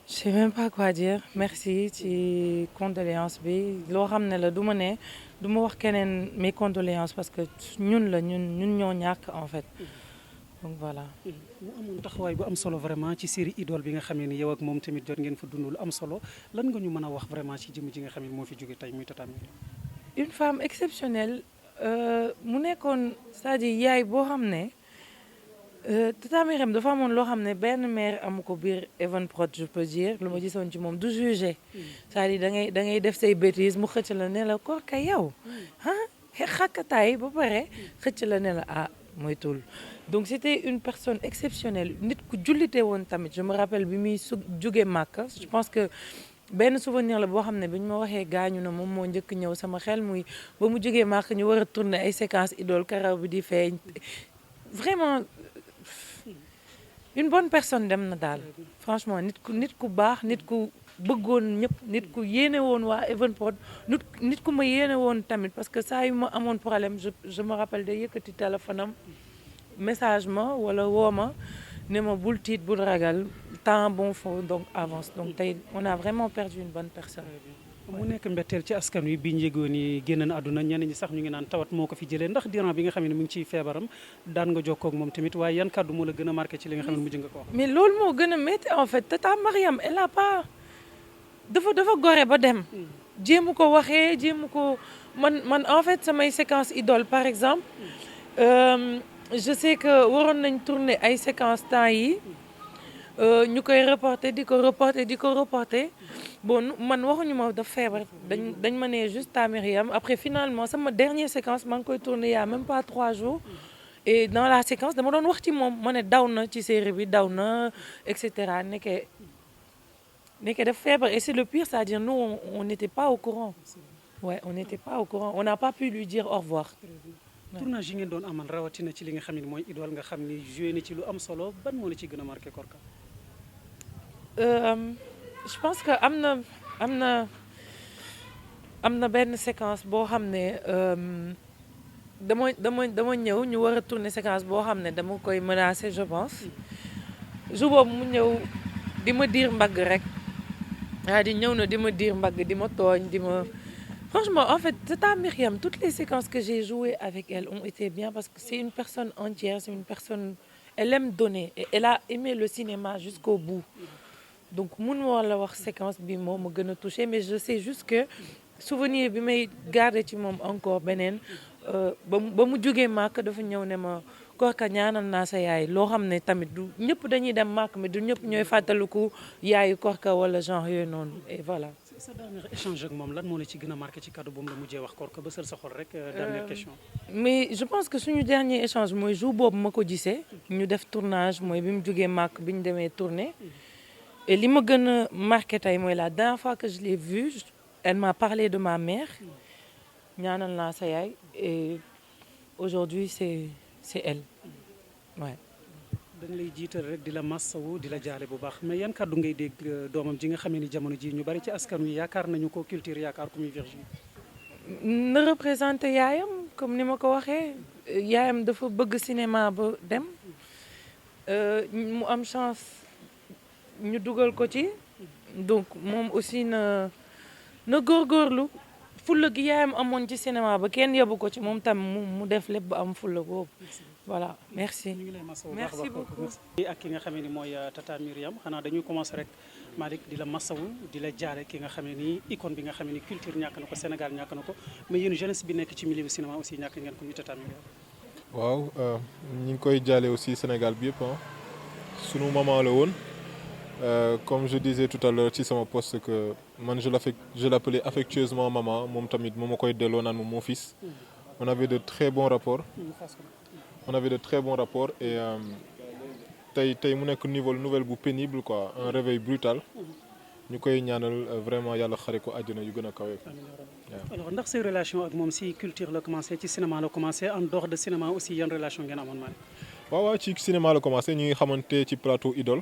je sais même pas quoi dire merci ci condoléance bi loo xam ne la du ma ne du ma wax keneen mes condoléances parce que ñun ñoo ñàkk en fait donc voilà. mu amoon taxawaay bu am solo vraiment ci série Idole bi nga xamee ni yow ak moom tamit jot ngeen fa dund lu am solo lan nga ñu mën a wax vraiment ci jëmm ji nga xam ne moo fi jóge tey muy Tata Myriam. Une femme exceptionnelle mu nekkoon c'est-à-dire yaay boo xam ne Tata Myriam dafa amoon loo xam ne benn mère amu ko biir Evenprod je peux dire lu ma gisoon ci moom du juger c'est-à-dire da ngay def say bêtises mu xëcc la ne la koor ka yow xàkkataay ba pare xëcc la ne la ah moytul donc c'était une personne exceptionnelle nit ku jullite woon tamit je me rappelle bi muy jóge Màkka je pense que benn souvenir la boo xam ne bi ñu ma waxee gaañu na moom moo njëkk ñëw sama xel muy ba mu jógee Màkka ñu war a tourner ay séquences Idole karaw bi di feeñ vraiment une bonne personne dem na daal franchement nit ku baax nit ku bëggoon ñëpp nit ku yéene woon waa Evenprod nit ku ma yéene woon tamit parce que saa yu ma amoon problème je me rappelle day yëkkati téléphone am message ma wala woo ma ne ma bul tiit bul ragal temps bon fond donc avance donc tey on a vraiment perdu une bonne personne. mu nekk mbetteel ci askan wi bi ñu yëgoon ni génn na àdduna ñenn ñi sax ñu ngi naan tawat moo ko fi jëlee ndax durant bi nga xam ne mu ngi ciy feebaram daan nga jokkoo ak moom tamit waaye yan kàddu moo la gën a marqué ci li nga xam ne mujj nga ko wax. mais loolu moo gën a métti en fait Tata Myriam elle a pas dafa gore ba dem. jéemu ko waxee jéemu ko man en fait samay séquence Idole par exemple je sais que waroon nañ tourner ay séquence temps yi ñu koy reporter di ko reporter bon man waxuñu ma daf feebar dañ ma ne juste Tata Myriam après finalement sama dernière séquence maa ngi koy tourner il y a même pas 3 jours et dans la séquence dama doon wax ci moom ma ne daw na ci série bi daw na et cetera nekke daf feebar et c'est le pire c'est-à-dire nous on n'était pas au courant on n'était pas au courant on n'a pas pu lui dire au revoir. tournage yi ngeen doon amal rawatina ci li nga xam ne mooy Idole nga xam ni joué na ci lu am solo ban moo la ci gën a marqué Korka. Je pense que am na benn séquence boo xam ne dama ñëw ñu war a tourner séquence boo xam ne dama koy menacer je pense jour boobu mu ñëw di ma diir mbagg rek di ñëw na di ma diir mbagg di ma tooñ di ma franchement en fait Tata Myriam toutes les séquences que j'ai jouées avec elle ont été bien parce que c'est une personne entière c'est une personne elle aime donner et elle a aimé le cinéma jusqu'au bout donc mun moo la wax séquence bi moom ma gën a touché mais je sais juste que souvenir bi may garder ci moom encore beneen ba mu jógee màkk dafa ñëw ne ma Korka ñaanal naa sa yaay loo xam ne tamit du ñëpp dañuy dem màkk mais du ñëpp ñooy fàttaliku yaayu Korka wala genre yooyu noonu et voilà. sa dernier échange ak moom lan moo la ci gën a marqué ci kàddu boobu la mujjee wax Korka ba sër sa xol rek. dernière question. mais je pense que suñu dernier échange mooy jour boobu ma ko gisee. ñu def tournage mooy bi mu jógee màkk bi ñu demee tourner. et li ma gën a marqué tey mooy la dernière fois que je l'ai vue elle m'a parlé de ma mère ñaanal naa sa yaay et aujourd'hui c'est elle ouais. dañ lay jiital rek di la massawu di la jaale bu baax mais yan kàddu ngay dégg doomam ji nga xamee ni jamono ji ñu bari ci askan wi yaakaar nañu ko culture yaakaar ko muy Virginie. na représenté yaayam comme ni ma ko waxee yaayam dafa bëgg cinéma ba dem mu am chance ñu dugal ko ci donc moom aussi na góorgóorlu fulla gi yaayam amoon ci cinéma ba kenn yebu ko ci moom tam mu def lépp ba am fulla boobu voilà merci. ñu ngi lay masawu merci beaucoup. ak ki nga xam ne ni mooy Tata Myriam xanaa dañuy commencer rek Malick di la masawu di la jaare ki nga xam ne ni icône bi nga xam ne ni culture ñàkk na ko Sénégal ñàkk na ko mais yéen jeunesse bi nekk ci milieu cinéma aussi ñàkk ngeen ko muy Tata Myriam. waaw ñu ngi koy jaale aussi Sénégal bi yëpp sunu maman la woon. Comme je disais tout à l'heure ci sama poste que man je l'appelais affectueusement maman moom tamit moom ma koy delloo naan moom mon fils. On avait de très bons rapports. Et tey mu nekk nouvelle bu pénible quoi un réveil brutal. ñu koy ñaanal vraiment yàlla xare ko àjjana yu gën a kawe. alors ndax say relation ak moom si culture la commencé ci cinéma la commencé en dehors de cinéma aussi yan relation ngeen amoon Malick. waaw ci cinéma la commencé ñu ngi xamante ci plateau Idole.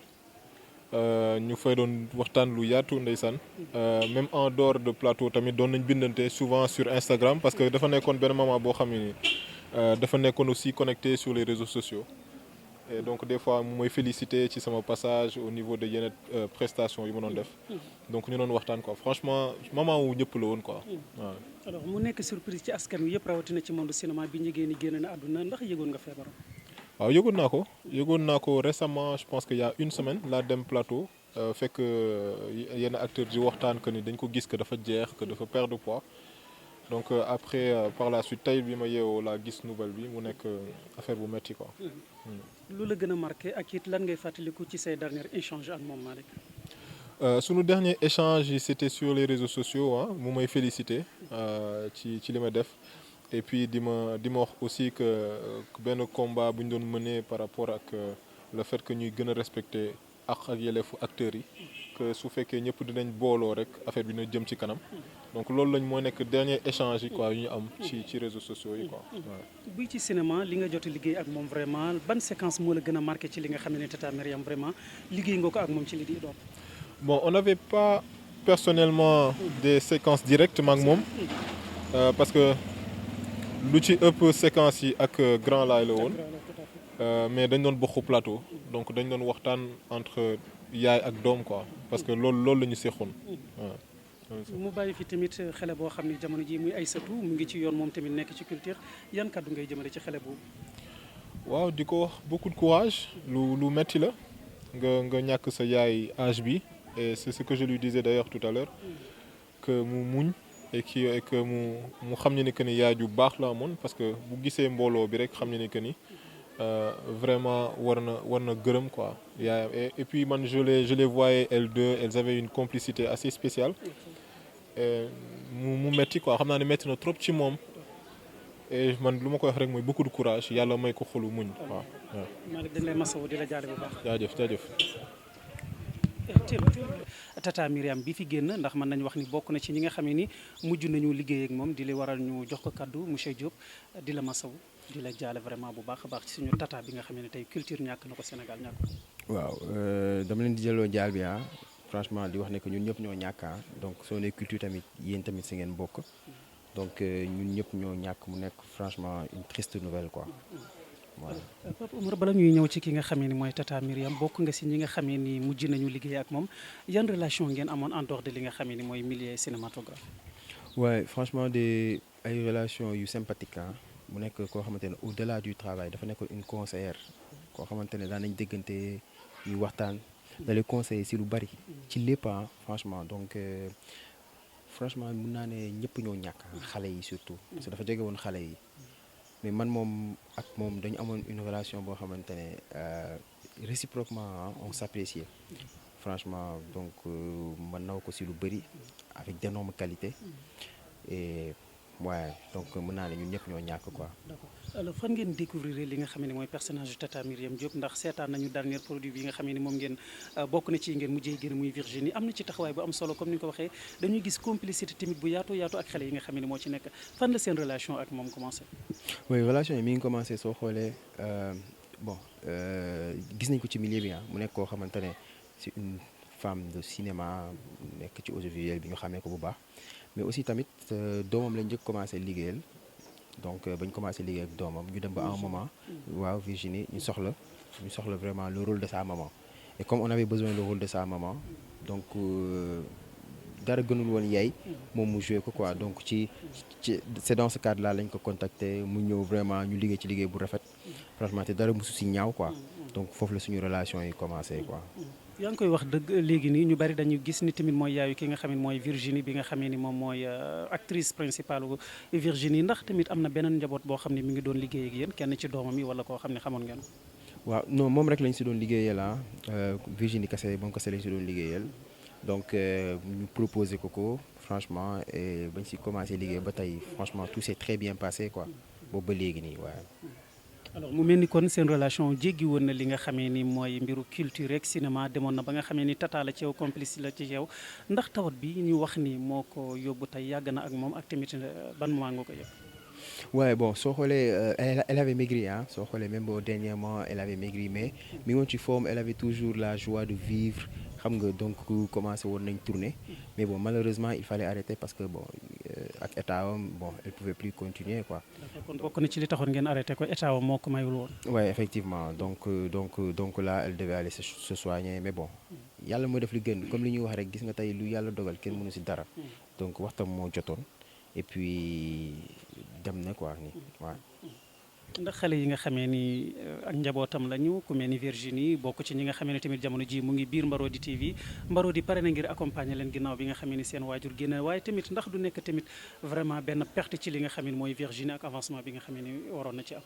ñu fay doon waxtaan lu yaatu ndeysaan même en dehors de plateau tamit doon nañ bindante souvent sur Instagram parce que dafa nekkoon benn moment boo xam ne dafa nekkoon aussi connecté sur les réseaux sociaux et donc des fois mu may féliciter ci sama passage au niveau de yeneen prestations yu ma doon def donc ñu doon waxtaan quoi franchement moment wu ñëpp la woon quoi waaw. alors mu nekk surprise ci askan wi yëpp rawatina ci monde cinéma bi ñu génn na àdduna ndax yëgoon nga feebaram. waaw yëgoon naa ko récemment je pense qu'il y a une semaine laa dem plateau fekk yenn acteurs di waxtaan que ni dañ ko gis que dafa jeex que dafa perdre poids donc après par la suite tey bi ma yeewoo laa gis nouvelle bi mu nekk affaire bu metti quoi. lu la gën a marqué ak it lan ngay fàttaliku ci say derniers échanges ak moom Malick. sunu dernier échange yi c'était sur les réseaux sociaux ah mu may féliciter ci li ma def et puis di ma wax aussi que benn combat bu ñu doon mener par rapport ak le fait que ñuy gën a respecter ak yelleefu acteurs yi que su fekkee ñëpp dinañ booloo rek affaire bi na jëm ci kanam donc loolu lañ moo nekk dernier échange yi quoi yu ñu am ci réseaux sociaux yi quoi. buy ci cinéma li nga jot a liggéey ak moom vraiment ban séquence moo la gën a marqué ci li nga xam ne Tata Myriam vraiment liggéey nga ko ak moom ci li di Idoles. Bon, on n'avait pas personnellement des séquences directes maak moom parce que lu ci ëpp séquences yi ak grand laay la woon mais dañ doon bokk plateau donc dañ doon waxtaan entre yaay ak doom quoi parce que loolu la ñu seexoon waaw. mu bàyyi fi tamit xale boo xam ne jamono ji muy Aïssatou mu ngi ci yoon moom tamit nekk ci culture yan kàddu ngay jëmale ci xale boobu. waaw di ko wax beaucoup de courage lu metti la nga ñàkk sa yaay âge bi. Et c'est ce que je lui disais d'ailleurs tout à l'heure que mu muñ et que mu xam ne que ni yaay ju baax la amoon parce que bu gisee mbooloo bi rek xam ne que ni vraiment war na gërëm quoi yaayam et puis man je les voyais elles deux elles avaient une complicité assez spéciale et mu metti quoi xam naa ne metti na trop ci moom et man lu ma koy wax rek mooy beaucoup de courage yàlla may ko xolu muñ waaw. Malick dañ lay masawu di la jaale bu baax. jaajëf. Tata Myriam bi fi génn ndax mën nañu wax ni bokk na ci ñi nga xam ne ni mujj nañu liggéey ak moom di li waral ñu jox ko kaddu monsieur Diop di la masawu di la jaale vraiment bu baax a baax ci suñu tata bi nga xam ne tey culture ñàkk na ko Sénégal ñàkk ko. waaw dama leen di jëloo jaal bi franchement di wax ne que ñun ñëpp ñoo ñàkk donc soo nee culture tamit yéen tamit si ngeen bokk donc ñun ñëpp ñoo ñàkk mu nekk franchement une triste nouvelle quoi. voilà. Pape Oumar bala ñuy ñëw ci ki nga xamee ni mooy Tata Myriam bokk nga si ñi nga xamee ni mujj nañu liggéey ak moom yan relation ngeen amoon en dehors de li nga xamee ni mooy milieu cinématographe. waaye franchement ay relation yu sympathique mu nekk koo xamante ne au-delà du travail dafa nekk une conseillère koo xamante ne daan nañ déggante ñu waxtaan dalay conseiller si lu bari ci lépp franchement donc franchement mun naa ne ñëpp ñoo ñàkk xale yi surtout parce que dafa jege woon xale yi. mais man moom ak moom dañu amoon une relation boo xamante ne réciproquement on s'appréciait franchement donc man naw ko si lu bëri avec d'énormes qualités et waaye donc mën naa ne ñun ñëpp ñoo ñàkk quoi. d'accord alors fan ngeen découvrir li nga xam ne mooy personnage Tata Myriam Diop ndax seetaan nañu dernier produit bi nga xam ne moom ngeen bokk na ci ngeen mujjee génn muy Virginie am na ci taxawaay bu am solo comme ni nga ko waxee dañuy gis complicité tamit bu yaatu ak xale yi nga xam ne moo ci nekk fan la seen relation ak moom commencé. oui relation yi mi ngi commencé soo xoolee gis nañ ko ci milieu bi mu nekk koo xamante ne c'est une femme de cinéma nekk ci audiovisuel bi ñu xamee ko bu baax mais aussi tamit doomam lañ njëkk commencé liggéeyal donc bañ commencé liggéey ak doomam ñu dem ba un moment waaw Virginie ñu soxla vraiment le rôle de sa maman et comme on avait besoin le rôle de sa maman donc dara gënul woon yeey moom mu joué ko quoi donc c'est dans ce cadre là lañ ko contacté mu ñëw vraiment ñu liggéey ci liggéey bu rafet franchement te dara mosu si ñaaw quoi donc foofu la suñu relation yi commencé quoi. yaa ngi koy wax dëgg léegi nii ñu bari dañu gis ni tamit mooy yaayu ki nga xam ne mooy Virginie bi nga xamee ni moom mooy actrice principale Virginie ndax tamit am na beneen njaboot boo xam ne mi ngi doon liggéey ak yéen kenn ci doomam yi wala koo xam ne xamoon ngeen ko. waaw non moom rek lañ si doon liggéeyal Virginie kese moom kese lañ si doon liggéeyal donc ñu proposé ko franchement et bañ si commencé liggéey ba tey franchement tout s'est très bien passé quoi boobu ba léegi nii waaye. alors mu mel ni kon seen relation jéggi woon na li nga xamee ni mooy mbiru culture rek cinéma demoon na ba nga xamee ni tata la ci yow complice la ci yow ndax tawat bi ñu wax ni moo ko yóbbu tey yàgg na ak moom ak tamit ban moment nga ko yëg. ouais bon soo xoolee elle avait maigri soo xoolee même dernièrement elle avait maigri mais mi ngi woon ci forme elle avait toujours la joie de vivre xam nga donc commencé woon nañ tourner mais bon malheureusement il fallait arrêter parce que bon ak état am bon elle pouvait plus continuer quoi. kon bokk na ci li taxoon ngeen arrêté ko état moo ko mayul woon. Ouais, effectivement donc là elle devait aller se soigner mais bon yàlla moo def li gën comme li ñuy wax rek gis nga tey lu yàlla dogal kenn mënu ci dara donc waxtam moo jotoon et puis dem na quoi ni waaw. ndax xale yi nga xamee ni ak njabootam lañu ku mel ni Virginie bokk ci ñi nga xamee ne tamit jamono ji mu ngi biir Marodi TV Marodi pare na ngir accompagner leen ginnaaw bi nga xamee ni seen waajur génn waaye tamit ndax du nekk tamit vraiment benn perte ci li nga xamee ni mooy Virginie ak avancement bi nga xamee ni waroon na ci am.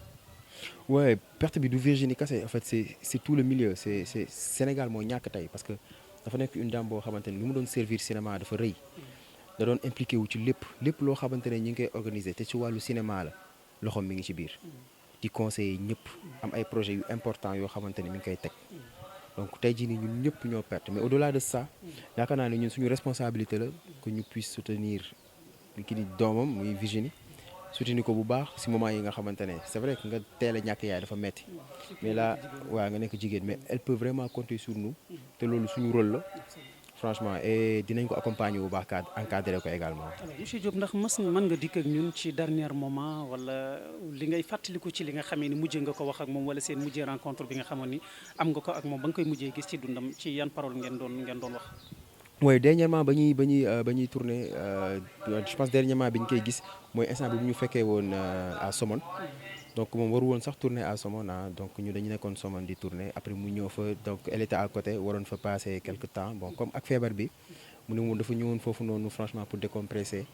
Ouais, perte bi du Virginie kese en fait c'est tout le milieu c'est Sénégal moo ñàkk tey parce que dafa nekk une dame boo xamante ne lu mu doon servir cinéma dafa rëy da doon impliqué wu ci lépp loo xamante ne ñi ngi koy organiser te ci wàllu cinéma la loxoom mi ngi ci biir. di conseiller ñëpp am ay projets yu important yoo xamante ni mi ngi koy teg donc tey jii nii ñun ñëpp ñoo perte mais au-delà de ça yaakaar naa ne ñun suñu responsabilité la que ñu puisse soutenir ki di doomam muy Virginie soutenir ko bu baax si moment yi nga xamante ne c'est vrai que nga teel a ñàkk yaay dafa metti mais là waa nga nekk jigéen mais elle peut vraiment compter sur nous te loolu suñu rôle la franchement et dinañ ko accompagner bu baax encadrer ko également. monsieur Diop ndax mën nga dikk ak ñun ci dernier moment wala li ngay fàttaliku ci li nga xamee ni mujjee nga ko wax ak moom wala seen mujjee rencontre bi nga xamoon ni am nga ko ak moom ba nga koy mujjee gis ci dundam ci yan parole ngeen doon wax. mooy dernièrement ba ñuy tourner je pense dernièrement bi ñu koy gis mooy instant bi bu ñu fekkee woon à Somone. donc moom waru woon sax tourner à Somone donc ñu dañu nekkoon Somone di tourner après mu ñëw fa donc elle était à côté waroon fa passer quelque temps bon comme ak feebar bi mu ne moom dafa ñëwoon foofu noonu franchement pour décompresser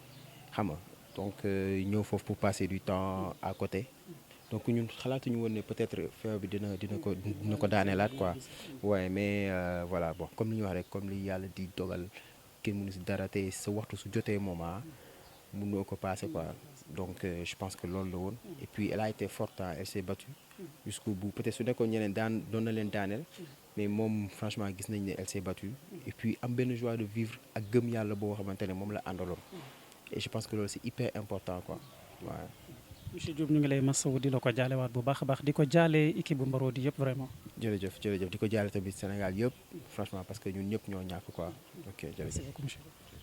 xam nga donc ñëw foofu pour passer du temps à côté donc ñun xalaatuñu woon ne peut-être feebar bi dina ko daaneelaat quoi ouais mais voilà bon comme li ñu wax rek comme li yàlla di dogal kenn mënu si dara te sa waxtu su jotee moment mënoo ko passer quoi. Donc je pense que loolu la woon et puis elle a été forte elle s'est battue jusqu'au bout peut-être su nekkoon ñeneen doon na leen daaneel mais moom franchement gis nañ ne elle s'est battue et puis am benn joie de vivre ak gëm yàlla boo xamante ne moom la àndaloon et je pense que loolu c'est hyper important quoi waaw. monsieur Diop ñu ngi lay masawu di la ko jaalewaat bu baax a baax di ko jaale équipe bu Marodi yëpp vraiment. jërëjëf di ko jaale tamit Sénégal yëpp franchement parce que ñun ñëpp ñoo ñàkk quoi ok jërëjëf.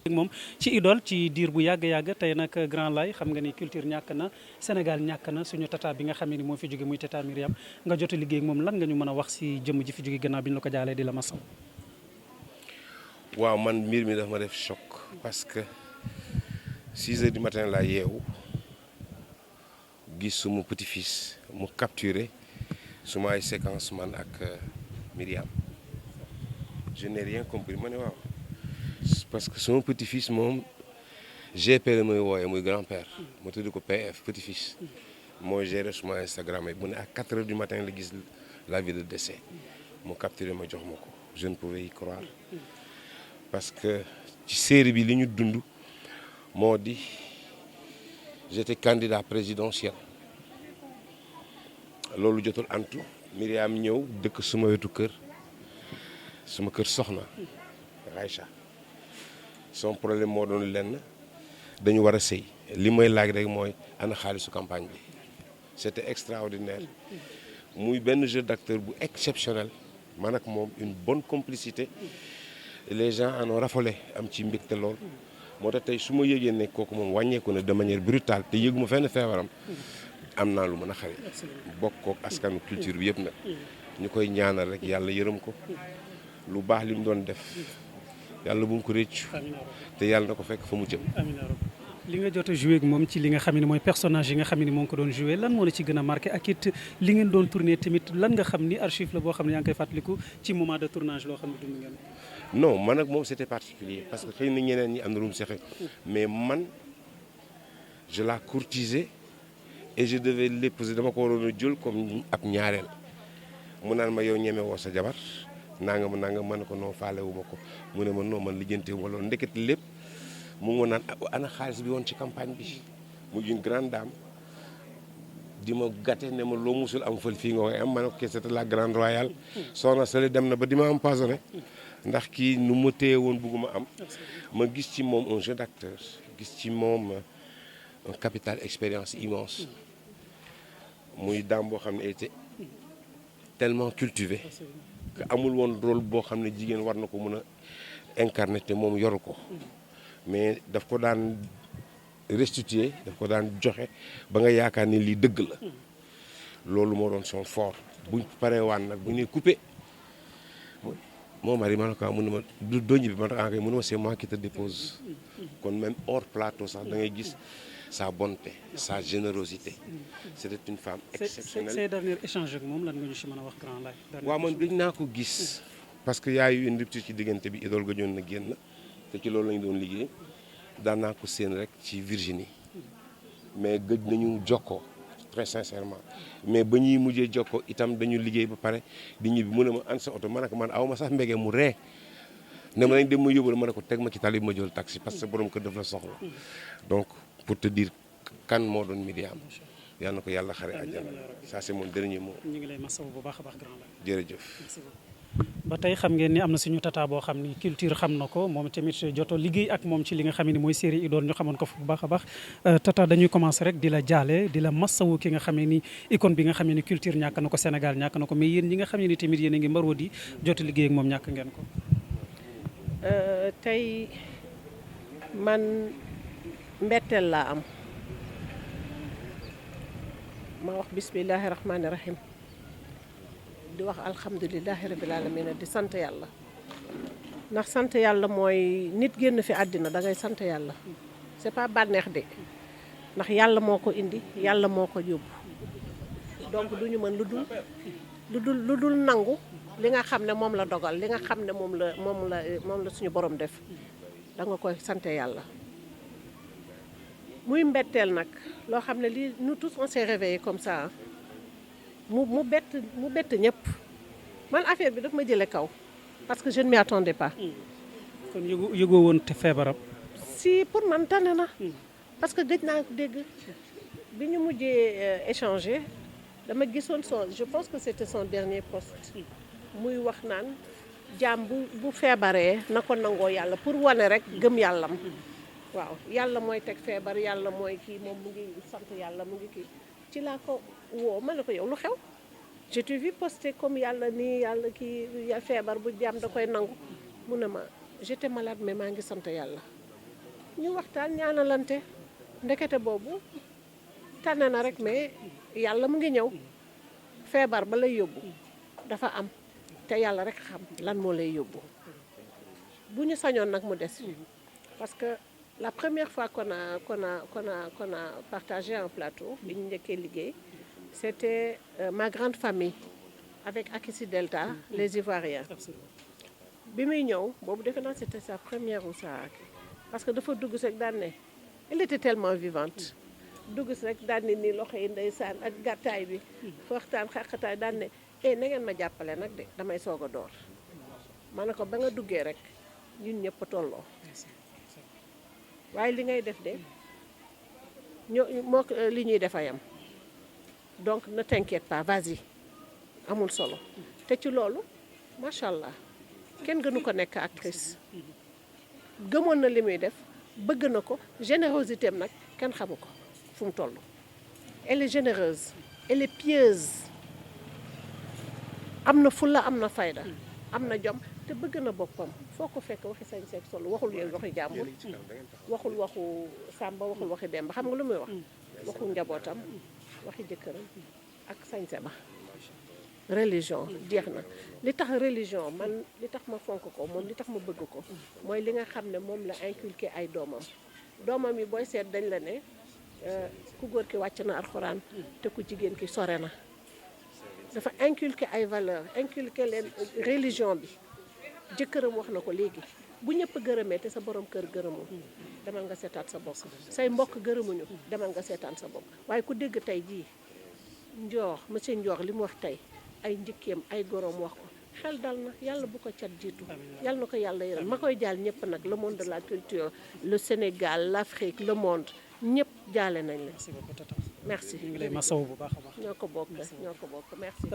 moom ci idole ci diir bu yàgg tey nag Grand Laye xam nga ni culture ñàkk na Sénégal ñàkk na suñu tata bi nga xam ne ni moo fi jóge muy tata Myriam nga jot a liggéey ak moom lan nga ñu mën a wax si jëmm ji fi jóge gannaaw bi ñu la ko jaalee di la masaw. waaw man mbir mi dafa ma def choc parce que 6 heures du matin laa yeewu gis suma petit-fils mu capturé suma ay séquence man ak Myriam je n'ai rien compris ma ne waaw. parce que son petit-fils moom GP la muy wooyee muy grand-père ma tudd ko PF petit-fils moo géré suma Instagram yi mu ne à 4 heures du matin la gis l'avis de décès mu capturé ma jox ma ko je ne pouvais y croire parce que ci série bi li ñu dund moo di j'étais candidat présidentiel loolu jotul antu Myriam ñëw dëkk suma wetu kër suma kër soxna Aïcha son problème moo doon lenn dañu war a sëy li may laaj rek mooy ana xaalisu campagne bi c'était extraordinaire muy benn jeu d'acteur bu exceptionnel man ak moom une bonne complicité les gens en ont raffolé am ci mbégte lool moo tax tey su ma yëgee ne kooku moom wàññeeku na de manière brutale te yëguma fenn feebaram am naa lu mën a xarit bokk kook askanu culture bi yëpp nag ñu koy ñaanal rek yàlla yërëm ko lu baax li mu doon def yàlla bu mu ko réccu te yàlla na ko fekk fa mu jëm. li nga jot a joué ak moom ci li nga xam ne mooy personnage yi nga xam ne moo ngi ko doon joué lan moo la ci gën a marqué ak it li ngeen doon tourné tamit lan nga xam ni archive la boo xam ne yaa ngi koy fàttaliku ci moment de tournage loo xam ne dund ngeen. non man ak moom c'était particulier parce que xëy na ñeneen ñi am na lu mu seqe mais man je la courtisais et je devais l'épouser dama ko waroon a jël comme ab ñaareel mu naan ma yow ñeme woo sa jabar nanga ma ne ko non faale wu ma ko mu ne ma non man lijjanti wu ma loolu ndeket lépp mu ngi ma naan ana xaalis bi woon ci campagne bi mu une grande dame di ma gàtte ne ma loo musul am fël fii nga koy am ma ne ko c'était la grande royale soxna Sali dem na ba di ma empoisonné ndax kii nu ma téye woon bugguma am ma gis ci moom un jeu d'acteur gis ci moom un capital expérience immense muy dame boo xam ne était tellement cultivée que amul woon rôle boo xam ne jigéen war na ko mën a incarner te moom yoru ko mais daf ko daan restituer daf ko daan joxe ba nga yaakaar ni lii dëgg la loolu moo doon son fort buñ paree waan nag bu ñuy coupé moo mari ma ne ko mun na ma du doñ bi ma ne ko mun ma c'est moi qui te dépose kon même hors plateau sax da ngay gis sa bonté sa générosité c'était une femme exceptionnelle. ces derniers échanges ak moom lan nga ñu si mën a wax grand laay. waaw man gëj naa ko gis parce que y a eu une rupture ci diggante bi Idoles gëjoon na génn te ci loolu lañu doon liggéey daan naa ko séen rek ci Virginie mais gëj nañu jokkoo très sincèrement mais ba ñuy mujjee jokkoo itam dañu liggéey ba pare di ñibbi mu ne ma an sa oto ma ne ko man aw ma sax mbégee mu ree ne ma nañ dem ma yóbbal ma ne ko teg ma ci tali bi ma jël taxi parce que borom kër daf la soxla donc pour te dire kan moo doon Myriam yal na ko yàlla xare àjjana ça c'est mon dernier mot. ñu ngi lay masawu bu baax a baax grand laay. jërëjëf. ba tey xam ngeen ni am na suñu tata boo xam ni culture xam na ko moom tamit joto liggéey ak moom ci li nga xam ne mooy série Idoles ñu xamoon ko fu bu baax a baax tata dañuy commencer rek di la jaale di la masawu ki nga xamee ni icône bi nga xamee ni culture ñàkk na ko Sénégal ñàkk na ko mais yéen ñi nga xam ne ni tamit yéen a ngi mbaroo di joto liggéey ak moom ñàkk ngeen ko. tey man mbetteel laa am ma wax bismillahi rahmaani rahim di wax alhamdulilahi rabil alamina di sant yàlla ndax sant yàlla mooy nit génn fi àddina da ngay sant yàlla c'est pas bànneex de ndax yàlla moo ko indi yàlla moo ko yóbbu donc duñu mën lu dul nangu li nga xam ne moom la dogal li nga xam ne moom la suñu borom def da nga koy sant yàlla muy mbetteel nag loo xam ne lii nous tous on s'est réveillés comme ça mu bett ñëpp man affaire bi daf ma jële kaw parce que je ne m'y attendais pas. kon yëgoo woon te feebaram. si pour man tane na. parce que gëj naa dégg bi ñu mujjee échanger dama gisoon je pense que c'était son dernier post muy wax naan jaam bu feebaree na ko nangoo yàlla pour wane rek gëm yàllam. waaw yàlla mooy teg feebar yàlla mooy kii moom mu ngi sant yàlla mu ngi kii ci laa ko woo ma ne ko yow lu xew je t'ai vu poster comme yàlla nii yàlla kii feebar bu jaam da koy nangu mu ne ma j'étais malade mais maa ngi sant yàlla ñu waxtaan ñaanalante ndekete boobu tànn na rek mais yàlla mu ngi ñëw feebar ba lay yóbbu dafa am te yàlla rek xam lan moo lay yóbbu bu ñu sañoon nag mu des parce que la première fois qu'on a partagé un plateau bi ñu njëkkee liggéey c'était ma grande famille avec Akissi Delta les Ivoiriens bi muy ñëw boobu defe naa c'était sa première ou sa parce que dafa dugg si rek daan ne elle était tellement vivante dugg si rek daan ne nii loxo yi ndeysaan ak gàttaay bi waxtaan xaqataay daan ne na ngeen ma jàppale nag de damay soog a door ma ne ko ba nga duggee rek ñun ñëpp tolloo waaye li ngay def de moo li ñuy defa yam donc ne t'inquiète pas vas-y amul solo te ci loolu macha allah kenn gënu ko nekk actrice gëmoon na li muy def bëgg na ko générosité am nag kenn xamu ko fu mu toll. Elle est généreuse elle est pieuse am na fulla am na fayda am na jom te bëgg na boppam foo ko fekk waxi sañ seeg solo waxul yooyu waxi jàmbur waxul waxu Samba waxul waxi Demba xam nga lu muy wax waxu njabootam waxi jëkkëram ak sañse ba religion jeex na li tax religion man li tax ma fonk ko moom li tax ma bëgg ko mooy li nga xam ne moom la inculqué ay doomam yi booy seet dañ la ne ku góor ki wàcc na alxuraan te ku jigéen ki sore na dafa inculqué ay valeurs inculqué leen religion bi jëkkëram wax na ko léegi bu ñëpp gërëmee te sa borom kër gërëmul demal nga seetaan sa bopp say mbokk gërëmuñu demal nga seetaan sa bopp waaye ku dégg tey jii monsieur Ndiokh li mu wax tey ay njëkkeem ay goroom wax ko xel dal na yàlla bu ko cat jiitu yàlla na ko yàlla yëral ma koy jaal ñëpp nag le monde de la culture le Sénégal l'Afrique le monde ñëpp jaale nañ leen merci ñu ngi lay masawu bu baax a baax ñoo ko bokk merci